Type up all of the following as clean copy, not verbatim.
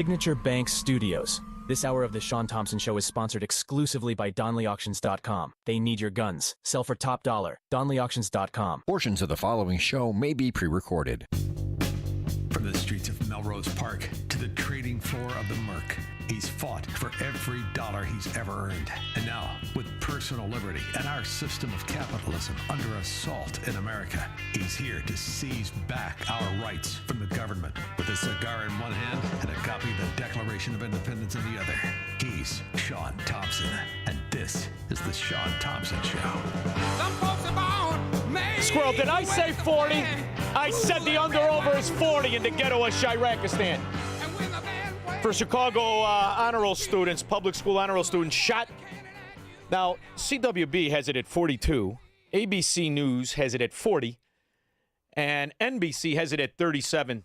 Signature Bank Studios. This hour of the Shaun Thompson Show is sponsored exclusively by DonleyAuctions.com. They need your guns. Sell for top dollar. DonleyAuctions.com. Portions of the following show may be pre-recorded. From the streets of Melrose Park to the trading floor of the Merc, he's fought for every dollar he's ever earned. And now, with personal liberty and our system of capitalism under assault in America, he's here to seize back our rights from the government. With a cigar in one hand and a copy of the Declaration of Independence in the other, he's Shaun Thompson. And this is the Shaun Thompson Show. Squirrel, did I say 40? I said the under-over is 40 in the ghetto of Shirakistan. For Chicago honor roll students, public school honor roll students shot. Now, CWB has it at 42. ABC News has it at 40. And NBC has it at 37.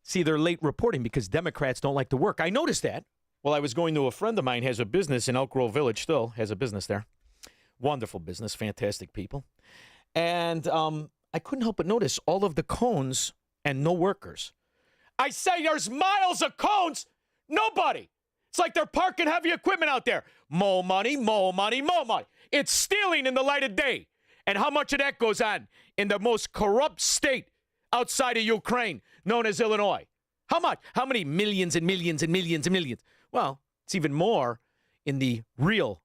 See, they're late reporting because Democrats don't like to work. I noticed that. Well, I was going to a friend of mine who has a business in Elk Grove Village, still has a business there. Wonderful business, fantastic people. And I couldn't help but notice all of the cones and no workers. I say there's miles of cones, nobody. It's like they're parking heavy equipment out there. More money, more money, more money. It's stealing in the light of day. And how much of that goes on in the most corrupt state outside of Ukraine, known as Illinois? How much? How many millions and millions and millions and millions? Well, it's even more in the real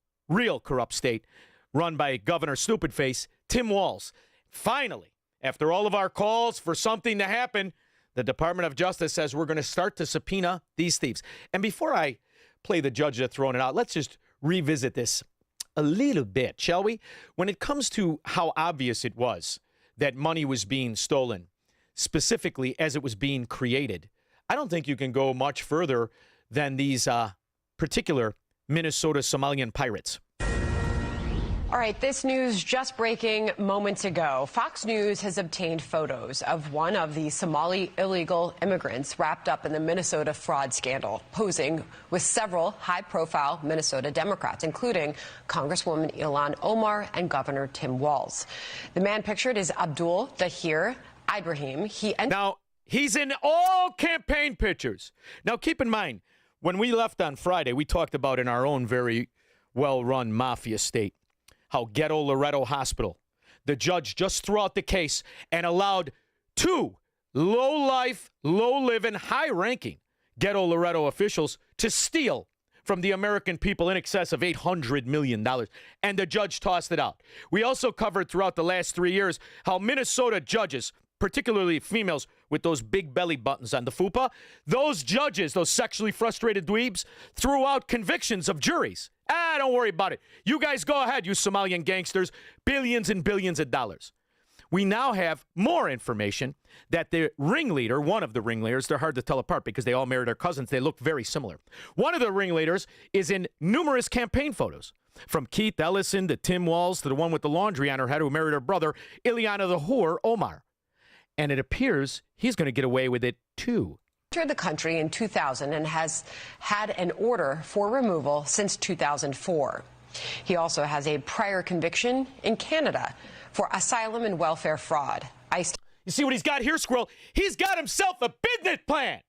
corrupt state run by Governor Stupidface, Tim Walz. Finally, after all of our calls for something to happen, the Department of Justice says we're going to start to subpoena these thieves. And before I play the judge that's throwing it out, let's just revisit this a little bit, shall we? When it comes to how obvious it was that money was being stolen, specifically as it was being created, I don't think you can go much further than these particular Minnesota Somalian pirates. All right, this news just breaking moments ago. Fox News has obtained photos of one of the Somali illegal immigrants wrapped up in the Minnesota fraud scandal, posing with several high-profile Minnesota Democrats, including Congresswoman Ilhan Omar and Governor Tim Walz. The man pictured is Abdul Dahir Ibrahim. Now, he's in all campaign pictures. Now, keep in mind, when we left on Friday, we talked about in our own very well-run mafia state how Ghetto Loretto Hospital, the judge just threw out the case and allowed two low-life, low-living, high-ranking Ghetto Loretto officials to steal from the American people in excess of $800 million. And the judge tossed it out. We also covered throughout the last 3 years how Minnesota judges, particularly females with those big belly buttons on the fupa, those judges, those sexually frustrated dweebs, threw out convictions of juries. Don't worry about it. You guys go ahead, you Somalian gangsters. Billions and billions of dollars. We now have more information that the ringleader, one of the ringleaders, they're hard to tell apart because they all married their cousins. They look very similar. One of the ringleaders is in numerous campaign photos, from Keith Ellison to Tim Walz to the one with the laundry on her head who married her brother, Ileana the whore, Omar. And it appears he's going to get away with it, too. Entered the country in 2000 and has had an order for removal since 2004. He also has a prior conviction in Canada for asylum and welfare fraud. You see what he's got here, Squirrel? He's got himself a business plan.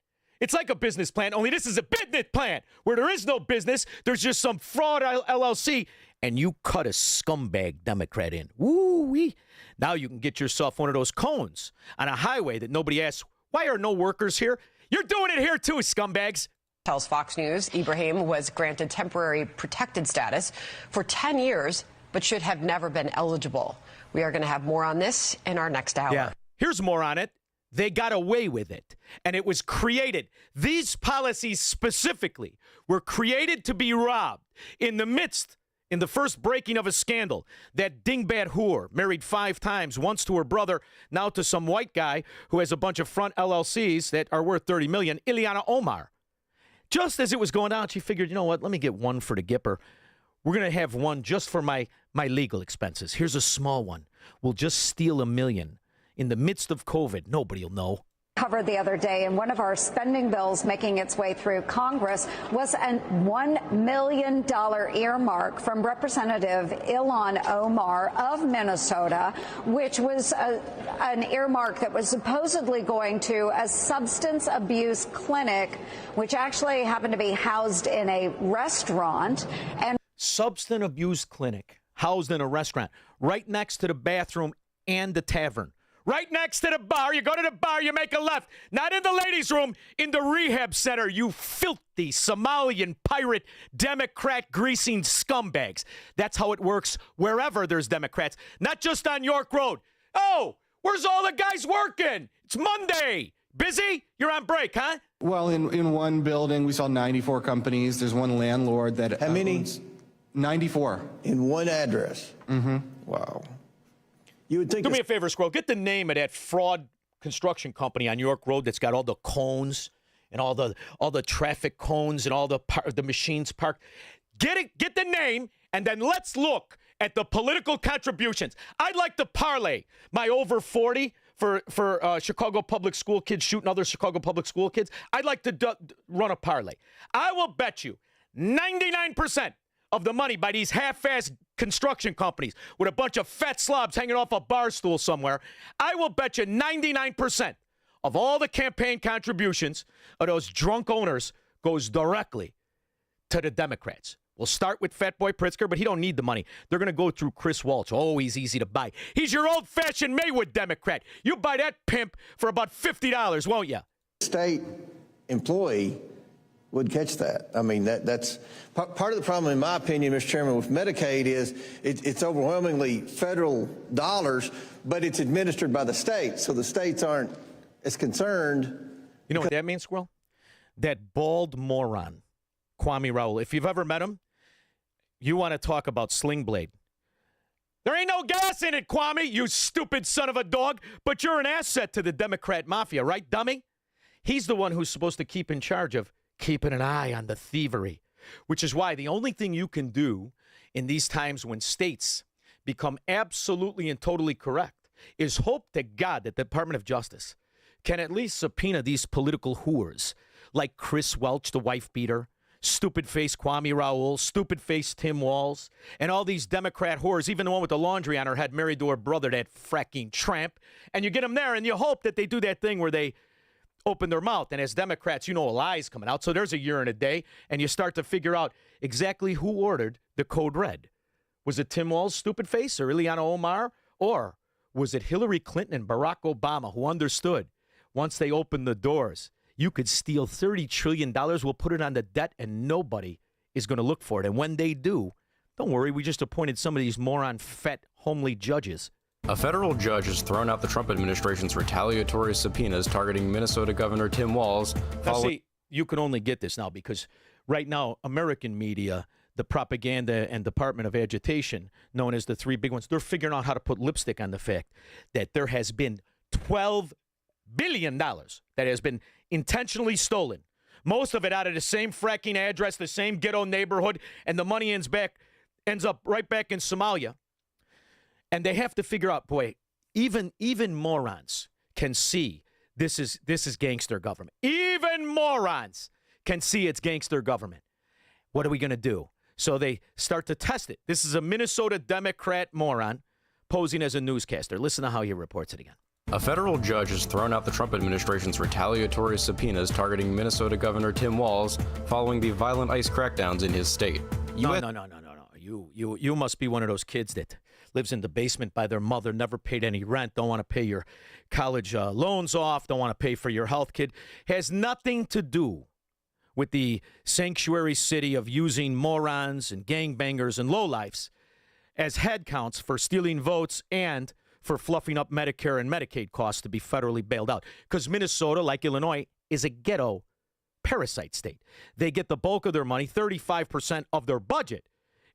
It's like a business plan, only this is a business plan where there is no business. There's just some fraud LLC, and you cut a scumbag Democrat in. Woo-wee. Now you can get yourself one of those cones on a highway that nobody asks, why are no workers here? You're doing it here too, scumbags. Tells Fox News Ibrahim was granted temporary protected status for 10 years, but should have never been eligible. We are going to have more on this in our next hour. Yeah, here's more on it. They got away with it, and it was created. These policies specifically were created to be robbed in the first breaking of a scandal. That dingbat whore married 5 times, once to her brother, now to some white guy who has a bunch of front LLCs that are worth $30 million, Ileana Omar. Just as it was going down, she figured, you know what, let me get one for the Gipper. We're going to have one just for my legal expenses. Here's a small one. We'll just steal $1 million. In the midst of COVID, nobody will know. Covered the other day, and one of our spending bills making its way through Congress was a $1 million earmark from Representative Ilhan Omar of Minnesota, which was an earmark that was supposedly going to a substance abuse clinic, which actually happened to be housed in a restaurant. And substance abuse clinic housed in a restaurant right next to the bathroom and the tavern. Right next to the bar. You go to the bar, you make a left. Not in the ladies' room, in the rehab center, you filthy Somalian pirate Democrat greasing scumbags. That's how it works wherever there's Democrats, not just on York Road. Oh, where's all the guys working? It's Monday. Busy? You're on break, huh? Well, in one building, we saw 94 companies. There's one landlord that How many? owns 94. In one address? Mm-hmm. Wow. You would think. Do me a favor, Squirrel. Get the name of that fraud construction company on York Road that's got all the cones and all the traffic cones and all the machines parked. Get the name, and then let's look at the political contributions. I'd like to parlay my over 40 for Chicago public school kids shooting other Chicago public school kids. I'd like to run a parlay. I will bet you 99% of the money by these half-assed construction companies with a bunch of fat slobs hanging off a bar stool somewhere. I will bet you 99% of all the campaign contributions of those drunk owners goes directly to the Democrats. We'll start with Fat Boy Pritzker, but he don't need the money. They're going to go through Chris Walsh. Oh, he's easy to buy. He's your old-fashioned Maywood Democrat. You buy that pimp for about $50, won't you? State employee would catch that. I mean, that's part of the problem, in my opinion, Mr. Chairman, with Medicaid is it's overwhelmingly federal dollars, but it's administered by the states, so the states aren't as concerned. You know what that means, Squirrel? That bald moron, Kwame Raoul. If you've ever met him, you want to talk about Sling Blade. There ain't no gas in it, Kwame, you stupid son of a dog, but you're an asset to the Democrat mafia, right, dummy? He's the one who's supposed to keep in charge of keeping an eye on the thievery, which is why the only thing you can do in these times when states become absolutely and totally correct is hope to God that the Department of Justice can at least subpoena these political whores like Chris Welch, the wife beater, stupid-faced Kwame Raoul, stupid-faced Tim Walz, and all these Democrat whores, even the one with the laundry on her head married to her brother, that fracking tramp, and you get them there and you hope that they do that thing where they open their mouth. And as Democrats, you know a lie's coming out. So there's a year and a day, and you start to figure out exactly who ordered the code red. Was it Tim Walz, stupid face, or Ileana Omar? Or was it Hillary Clinton and Barack Obama who understood once they opened the doors, you could steal $30 trillion, we'll put it on the debt, and nobody is going to look for it. And when they do, don't worry, we just appointed some of these moron, fat, homely judges. A federal judge has thrown out the Trump administration's retaliatory subpoenas targeting Minnesota Governor Tim Walz. Now, see, you can only get this now because right now, American media, the propaganda and Department of Agitation, known as the three big ones, they're figuring out how to put lipstick on the fact that there has been $12 billion that has been intentionally stolen. Most of it out of the same fracking address, the same ghetto neighborhood, and the money ends up right back in Somalia. And they have to figure out, boy, even morons can see this is gangster government. Even morons can see it's gangster government. What are we going to do? So they start to test it. This is a Minnesota Democrat moron posing as a newscaster. Listen to how he reports it again. A federal judge has thrown out the Trump administration's retaliatory subpoenas targeting Minnesota Governor Tim Walz following the violent ICE crackdowns in his state. No. You must be one of those kids that lives in the basement by their mother, never paid any rent, don't want to pay your college loans off, don't want to pay for your health kid. Has nothing to do with the sanctuary city of using morons and gangbangers and lowlifes as head counts for stealing votes and for fluffing up Medicare and Medicaid costs to be federally bailed out. Because Minnesota, like Illinois, is a ghetto parasite state. They get the bulk of their money, 35% of their budget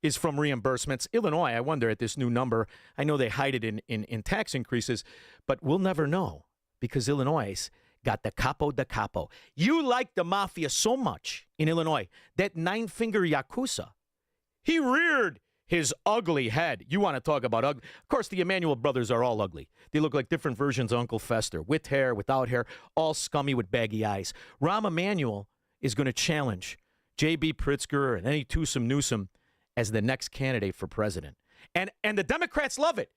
is from reimbursements. Illinois, I wonder at this new number, I know they hide it in tax increases, but we'll never know because Illinois got the capo de capo. You like the mafia so much in Illinois, that nine-finger Yakuza, he reared his ugly head. You want to talk about ugly. Of course, the Emanuel brothers are all ugly. They look like different versions of Uncle Fester, with hair, without hair, all scummy with baggy eyes. Rahm Emanuel is going to challenge J.B. Pritzker and any Newsom as the next candidate for president. And the Democrats love it.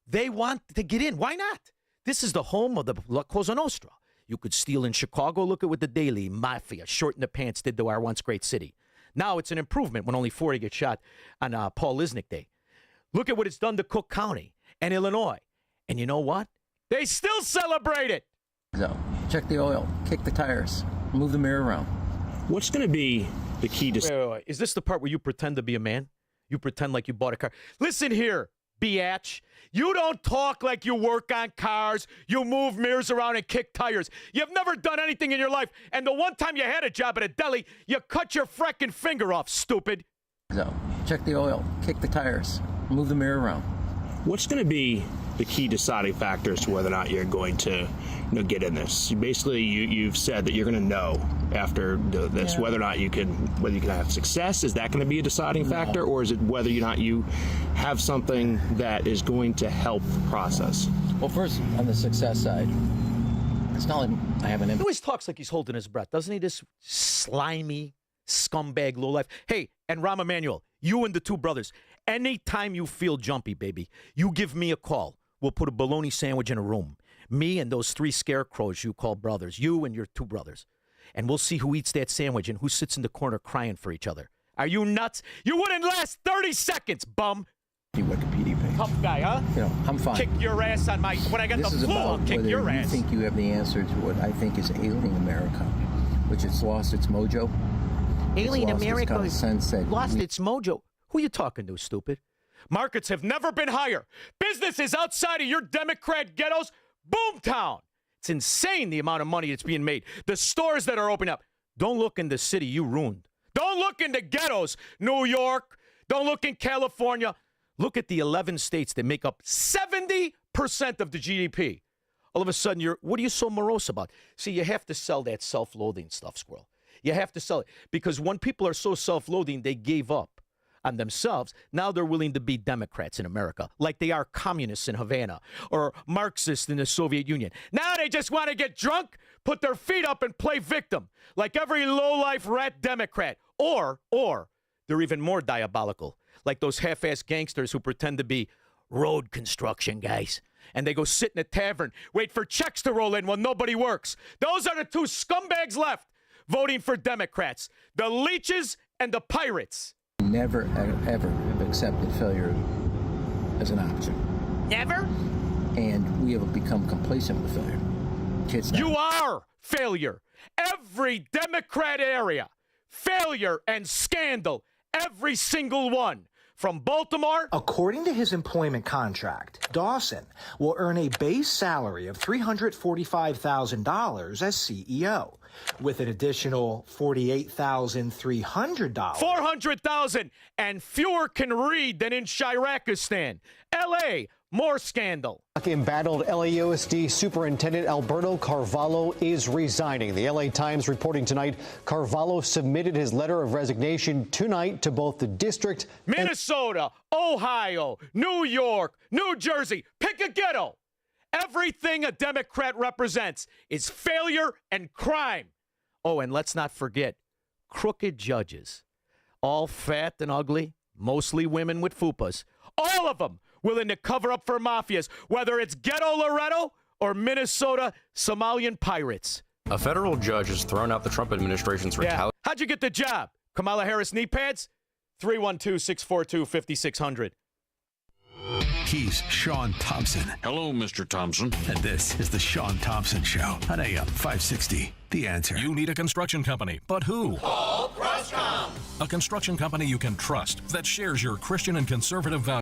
They want to get in. Why not? This is the home of the La Cosa Nostra. You could steal in Chicago. Look at what the Daily Mafia, short in the pants, did to our once great city. Now it's an improvement when only 40 get shot on Paul Lisnick Day. Look at what it's done to Cook County and Illinois. And you know what? They still celebrate it. So, check the oil, kick the tires, move the mirror around. What's going to be the key to... Wait. Is this the part where you pretend to be a man? You pretend like you bought a car? Listen here, biatch. You don't talk like you work on cars. You move mirrors around and kick tires. You've never done anything in your life. And the one time you had a job at a deli, you cut your frickin' finger off, stupid. So, check the oil, kick the tires, move the mirror around. What's going to be the key deciding factors to whether or not you're going to get in this? Basically, you've said that you're going to know after this whether or not you can have success. Is that going to be a deciding factor, or is it whether or not you have something that is going to help the process? Well, first, on the success side, it's not like I have an He always talks like he's holding his breath, doesn't he? This slimy scumbag lowlife. Hey, and Rahm Emanuel, you and the two brothers, anytime you feel jumpy, baby, you give me a call. We'll put a bologna sandwich in a room. Me and those three scarecrows you call brothers. You and your two brothers. And we'll see who eats that sandwich and who sits in the corner crying for each other. Are you nuts? You wouldn't last 30 seconds, bum. Wikipedia page. Tough guy, huh? You know, I'm fine. Kick your ass on my... When I get This the is flu, about I'll kick whether your ass. you think you have the answer to what I think is ailing America, which has lost its mojo. Alien America lost its sense that lost its mojo. Who you talking to, stupid? Markets have never been higher. Businesses outside of your Democrat ghettos, boomtown. It's insane the amount of money that's being made. The stores that are opening up. Don't look in the city you ruined. Don't look in the ghettos, New York. Don't look in California. Look at the 11 states that make up 70% of the GDP. All of a sudden, what are you so morose about? See, you have to sell that self-loathing stuff, Squirrel. You have to sell it. Because when people are so self-loathing, they gave up on themselves. Now they're willing to be Democrats in America, like they are communists in Havana or Marxists in the Soviet Union. Now they just want to get drunk, put their feet up, and play victim, like every lowlife rat Democrat. Or they're even more diabolical, like those half-ass gangsters who pretend to be road construction guys. And they go sit in a tavern, wait for checks to roll in when nobody works. Those are the two scumbags left voting for Democrats, the leeches and the pirates. never, ever have accepted failure as an option. Never? And we have become complacent with failure. You are failure. Every Democrat area, failure and scandal, every single one. From Baltimore. According to his employment contract, Dawson will earn a base salary of $345,000 as CEO, with an additional $48,300. $400,000, and fewer can read than in Shirakistan. L.A., more scandal. Embattled LAUSD Superintendent Alberto Carvalho is resigning. The LA Times reporting tonight Carvalho submitted his letter of resignation tonight to both the district, Minnesota, Ohio, New York, New Jersey. Pick a ghetto. Everything a Democrat represents is failure and crime. Oh, and let's not forget crooked judges. All fat and ugly, mostly women with fupas. All of them willing to cover up for mafias, whether it's Ghetto Loretto or Minnesota Somalian pirates. A federal judge has thrown out the Trump administration's retaliation. How'd you get the job? Kamala Harris knee pads? 312-642-5600. He's Shaun Thompson. Hello, Mr. Thompson. And this is the Shaun Thompson Show on AM 560. The Answer. You need a construction company, but who? Call Crestcom. A construction company you can trust that shares your Christian and conservative values.